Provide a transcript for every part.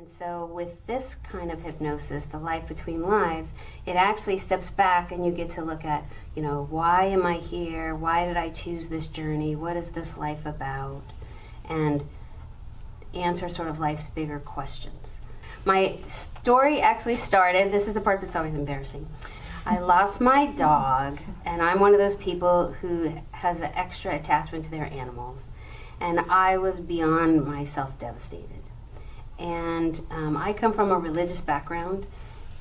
And so with this kind of hypnosis, the Life Between Lives, it actually steps back and you get to look at, why am I here? Why did I choose this journey? What is this life about? And answer sort of life's bigger questions. My story actually started, this is the part that's always embarrassing. I lost my dog, and I'm one of those people who has an extra attachment to their animals. And I was beyond myself devastated. And I come from a religious background,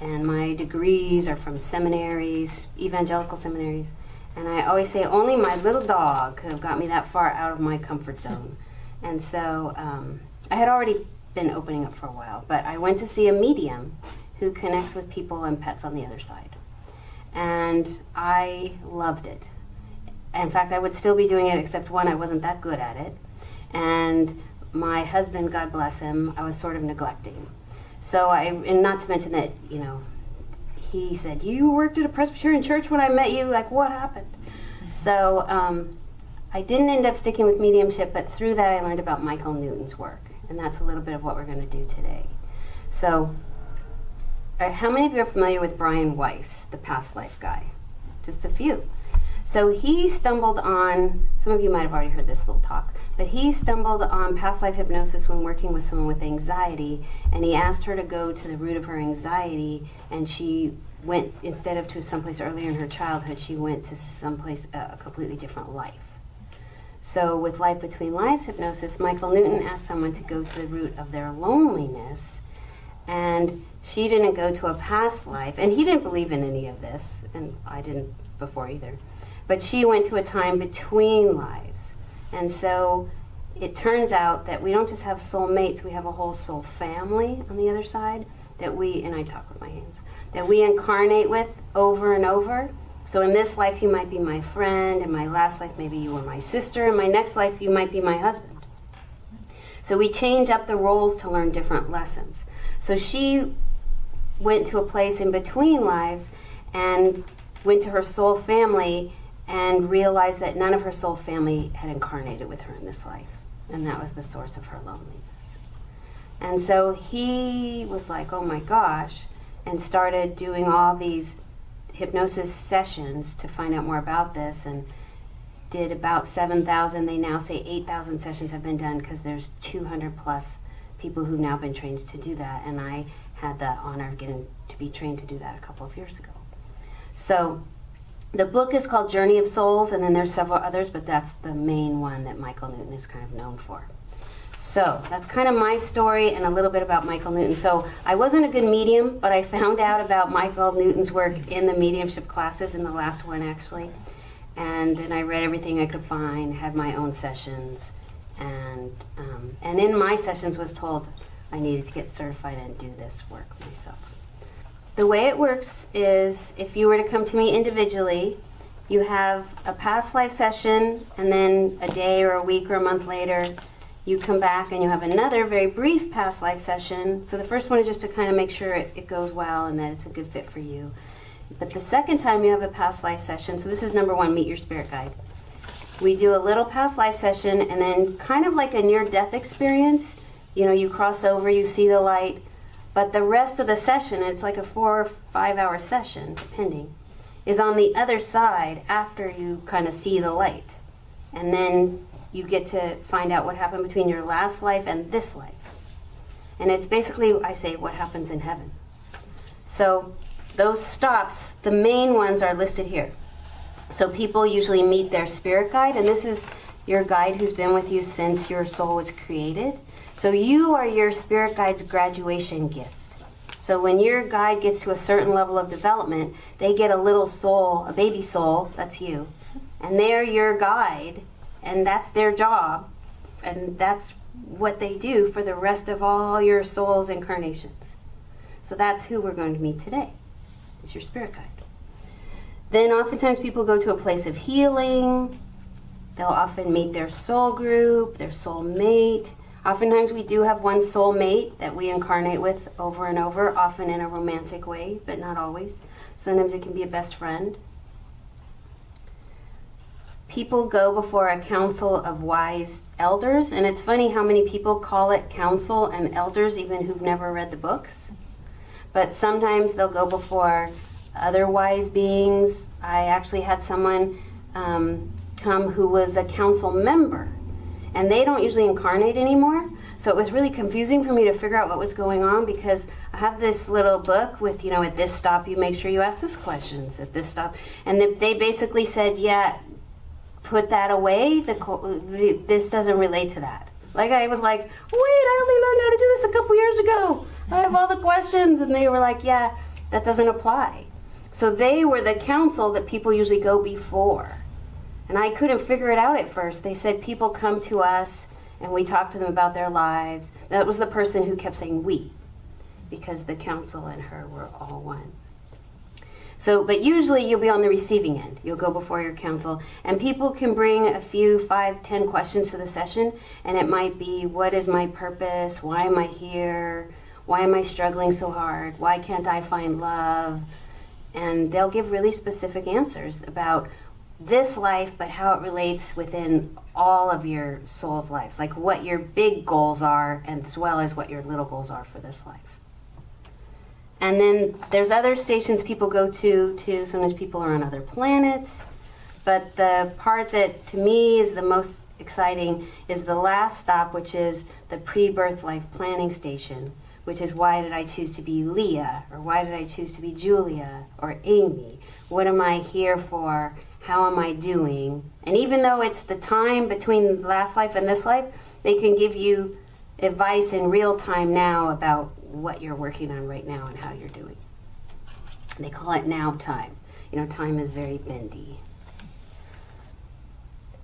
and my degrees are from seminaries, evangelical seminaries. And I always say only my little dog could have got me that far out of my comfort zone. And so I had already been opening up for a while, but I went to see a medium who connects with people and pets on the other side. And I loved it. In fact, I would still be doing it, except one, I wasn't that good at it. And my husband, God bless him, I was sort of neglecting. So and not to mention that, he said, you worked at a Presbyterian church when I met you, like what happened? So I didn't end up sticking with mediumship, but through that I learned about Michael Newton's work. And that's a little bit of what we're going to do today. So how many of you are familiar with Brian Weiss, the past life guy? Just a few. So he stumbled on, some of you might have already heard this little talk, but he stumbled on past life hypnosis when working with someone with anxiety, and he asked her to go to the root of her anxiety, and she went, instead of to someplace earlier in her childhood, she went to someplace, a completely different life. So with Life Between Lives hypnosis, Michael Newton asked someone to go to the root of their loneliness, and she didn't go to a past life, and he didn't believe in any of this, and I didn't before either. But she went to a time between lives. And so it turns out that we don't just have soul mates, we have a whole soul family on the other side that and I talk with my hands, that we incarnate with over and over. So in this life you might be my friend, in my last life maybe you were my sister, in my next life you might be my husband. So we change up the roles to learn different lessons. So she went to a place in between lives and went to her soul family and realized that none of her soul family had incarnated with her in this life. And that was the source of her loneliness. And so he was like, oh my gosh, and started doing all these hypnosis sessions to find out more about this, and did about 7,000. They now say 8,000 sessions have been done because there's 200 plus people who've now been trained to do that. And I had the honor of getting to be trained to do that a couple of years ago. So the book is called Journey of Souls, and then there's several others, but that's the main one that Michael Newton is kind of known for. So that's kind of my story and a little bit about Michael Newton. So I wasn't a good medium, but I found out about Michael Newton's work in the mediumship classes, in the last one actually. And then I read everything I could find, had my own sessions, and in my sessions was told I needed to get certified and do this work myself. The way it works is, if you were to come to me individually, you have a past life session, and then a day or a week or a month later, you come back and you have another very brief past life session. So the first one is just to kind of make sure it goes well and that it's a good fit for you. But the second time you have a past life session, so this is number one, meet your spirit guide. We do a little past life session, and then kind of like a near-death experience, you cross over, you see the light, but the rest of the session, it's like a 4 or 5 hour session, depending, is on the other side after you kind of see the light. And then you get to find out what happened between your last life and this life. And it's basically, I say, what happens in heaven. So those stops, the main ones are listed here. So people usually meet their spirit guide, and this is your guide who's been with you since your soul was created. So you are your spirit guide's graduation gift. So when your guide gets to a certain level of development, they get a little soul, a baby soul, that's you, and they're your guide, and that's their job, and that's what they do for the rest of all your soul's incarnations. So that's who we're going to meet today, is your spirit guide. Then oftentimes people go to a place of healing. They'll often meet their soul group, their soul mate. Oftentimes we do have one soul mate that we incarnate with over and over, often in a romantic way, but not always. Sometimes it can be a best friend. people go before a council of wise elders, and it's funny how many people call it council and elders even who've never read the books. But sometimes they'll go before other wise beings. I actually had someone come who was a council member, and they don't usually incarnate anymore. So it was really confusing for me to figure out what was going on, because I have this little book with, at this stop you make sure you ask this questions, at this stop. And they basically said, yeah, put that away, this doesn't relate to that. Like I was like, wait, I only learned how to do this a couple years ago. I have all the questions. And they were like, yeah, that doesn't apply. So they were the council that people usually go before. And I couldn't figure it out at first. They said people come to us and we talk to them about their lives. That was the person who kept saying we, because the council and her were all one. So, but usually you'll be on the receiving end. You'll go before your council, and people can bring a few 5, 10 questions to the session, and it might be, what is my purpose? Why am I here? Why am I struggling so hard? Why can't I find love? And they'll give really specific answers about this life, but how it relates within all of your soul's lives, like what your big goals are, and as well as what your little goals are for this life. And then there's other stations people go to, too. Sometimes people are on other planets. But the part that, to me, is the most exciting is the last stop, which is the pre-birth life planning station, which is, why did I choose to be Leah? Or why did I choose to be Julia? Or Amy? What am I here for? How am I doing? And even though it's the time between last life and this life, they can give you advice in real time now about what you're working on right now and how you're doing. They call it now time. Time is very bendy.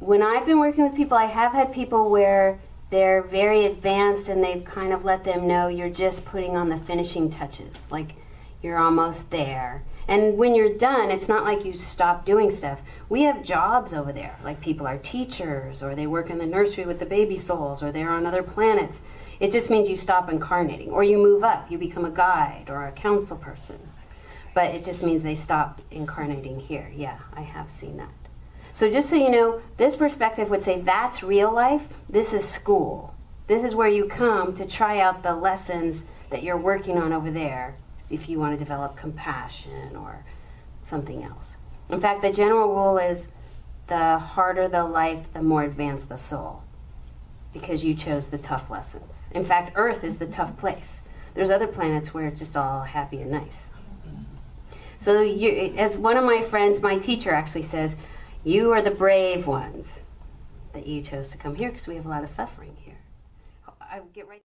When I've been working with people, I have had people where they're very advanced and they've kind of let them know you're just putting on the finishing touches, like you're almost there. And when you're done, it's not like you stop doing stuff. We have jobs over there, like people are teachers, or they work in the nursery with the baby souls, or they're on other planets. It just means you stop incarnating, or you move up, you become a guide or a council person. But it just means they stop incarnating here. Yeah, I have seen that. So just so you know, this perspective would say that's real life, this is school. This is where you come to try out the lessons that you're working on over there, if you want to develop compassion or something else. In fact, the general rule is the harder the life, the more advanced the soul, because you chose the tough lessons. In fact, Earth is the tough place. There's other planets where it's just all happy and nice. So as one of my friends, my teacher actually says, you are the brave ones that you chose to come here, because we have a lot of suffering here. I get right